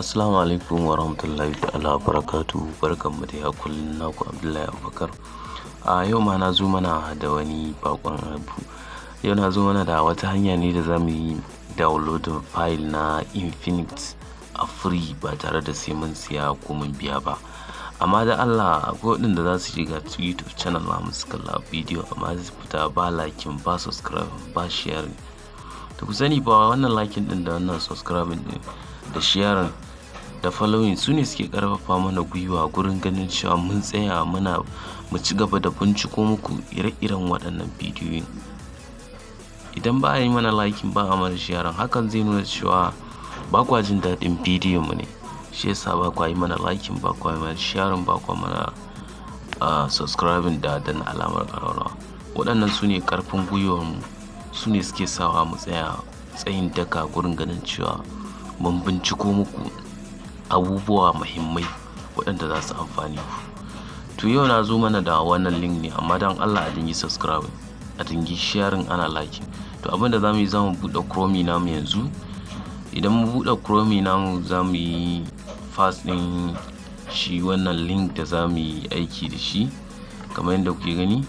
Assalamu alaikum wa rahmatullahi ta'ala barakatuhu. Barkanmu da kullum naku Abdullahi Abubakar. A yau ma na zo mana da wani bakon abu. Yau na zo mana da wata hanya ne da za mu yi downloading file na infinix a free ba tare da sai mun siya ko mun biya ba. Amma da Allah akwai waɗanda za su shiga YouTube channel na musu kalla bidiyo amma su fita ba liking ba subscribe ba sharing. To ku sani ba wannan liking din da wannan subscribing din da sharing da following su ne suke karfafa mana gwiwa gurin ganin cewa mun tsaya mu ci gaba da binciko muku ire-iren waɗannan bidiyoyin. Idan ba a yi mana liking ba a mana sharing, hakan zai nuna cewa ba kwa jin daɗin bidiyon mu ne. Shi yasa ba kwa yi mana liking, ba kwa yi mana sharing, ba kwa mana subscribing da danna alamar ƙararrawa. Waɗannan su ne ƙarfin gwiwar mu, su ne suke sawa mu tsaya tsayin daka gurin ganin cewa mun binciko muku abubuwa muhimmai waɗanda za su amfani ku. To yau na zo mana da wannan link ne, amma don Allah a dingi subscribe, a dingi sharing, ana liking. To abinda za mu yi, za mu buɗe Chrome namu yanzu. Idan mu buɗe Chrome namu, za mu yi paste ɗin shi wannan link da za mu yi aiki da shi kamar yadda kuke gani.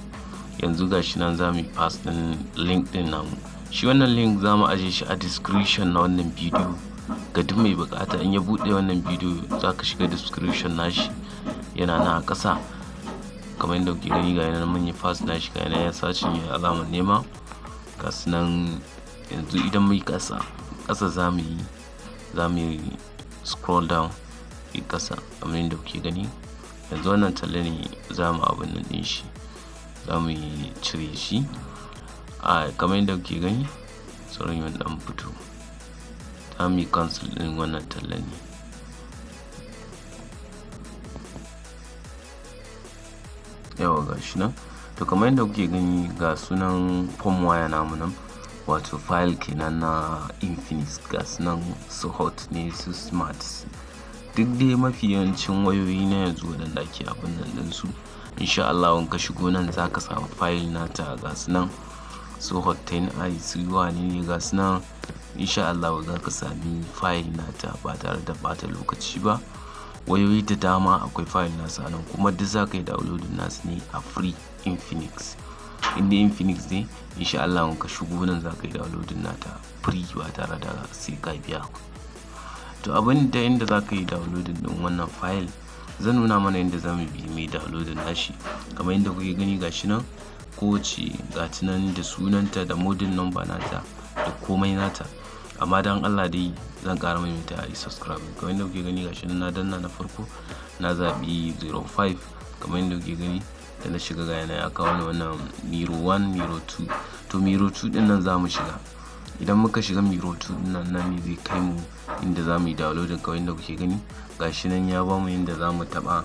Yanzu ga shi nan za mu yi paste ɗin link ɗin namu. Shi wannan link za mu aje shi a description na wannan bidiyo. Ga duk mai bukata in ya buɗe wannan bidiyo, za ka shiga description nashi, yana nan a ƙasa kamar yadda kuke gani. Ga yana mun yi paste nashi, ga yana ya sace ya alamar nema. Ga su nan yanzu idan mai ƙasa za mu yi scroll down yi ƙasa kamar yadda kuke gani. Yanzu wannan talle ne za mu abin nan ɗin shi, za mu yi cire shi kamar yadda kuke gani. Sauran yawan ɗan fito, za mu yi cancel ɗin wannan talle ne. Yawa ga shi nan. To kamar yadda kuke gani, ga sunan firmware namu nan, wato file kenan na infinix. Ga sunan su hot ne, su smart, duk dai mafi yawancin wayoyi na yanzu waɗanda ake abin nan ɗinsu. Insha Allah in ka shigo nan za ka samu file nata. Ga sunan su hot 10i, su wani ne, ga sunan. Insha Allah za ka sami file nata ba tare da bata lokaci ba. Wayoyi da dama akwai file nasa nan, kuma duk za ka yi downloading nasu ne a free infinix. Inda infinix ne, insha Allah in ka shigo nan za ka yi downloading nata free ba tare da sai ka biya. To abin da inda za ka yi downloading din wannan file, zan nuna mana inda za mu bi mai downloading nashi. Kamar yadda kuke gani, gashi nan kowace gata nan da sunanta da model number nata da komai nata. Amma dan Allah dai zan ƙara maimaita a yi subscribe. Kamar yadda kuke gani, gashi nan na danna na farko, na zaɓi 05. kamar yadda kuke gani da na shiga ga yana ya kawo ni wannan Miro 1 Miro 2. To Miro 2 din nan za mu shiga. Idan muka shiga Miro 2 din nan ne zai kai mu inda za mu yi downloading. Kamar yadda kuke gani, gashi nan ya ba mu inda za mu taɓa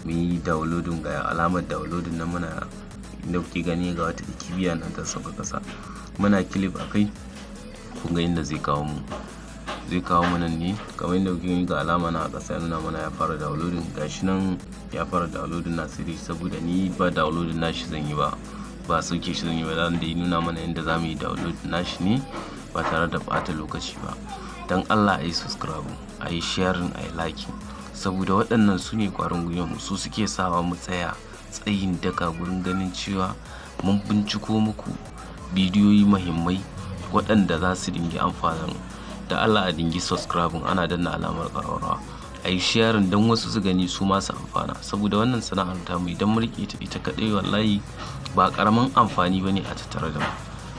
mu yi downloading. Ga alamar downloading nan muna inda kuke gani, ga wata kibiya nan ta sauka ƙasa, muna clip a kai. Kun ga inda zai kawo mu nan ne. Kamar yadda kuke gani, ga alama na a ƙasa nuna mana ya fara downloading. Gashi nan ya fara downloading na sai saboda ni ba downloading nashi zan yi ba sauke shi zan yi ba. Dan da ya nuna mana inda za mu yi downloading nashi ne ba tare da ɓata lokaci ba. Dan Allah a yi subscribe, a yi sharing, a yi liking, saboda waɗannan su ne ƙwarin gwiwar mu, su suke sawa mu tsaya tsayin daka gurin ganin cewa mun binciko muku bidiyoyi muhimmai waɗanda za su dingi amfana mu. Da Allah a dingi subscribing, ana danna alamar ƙararrawa, a yi sharing don wasu su gani su masu amfana. Saboda wannan sana'ar ta mu idan mu riƙe ta ita kaɗai, wallahi ba ƙaramin amfani ba ne a tattare da mu.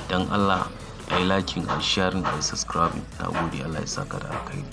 Dan Allah a yi liking, a yi sharing, a yi subscribing. Na gode, Allah ya saka da alkhairi.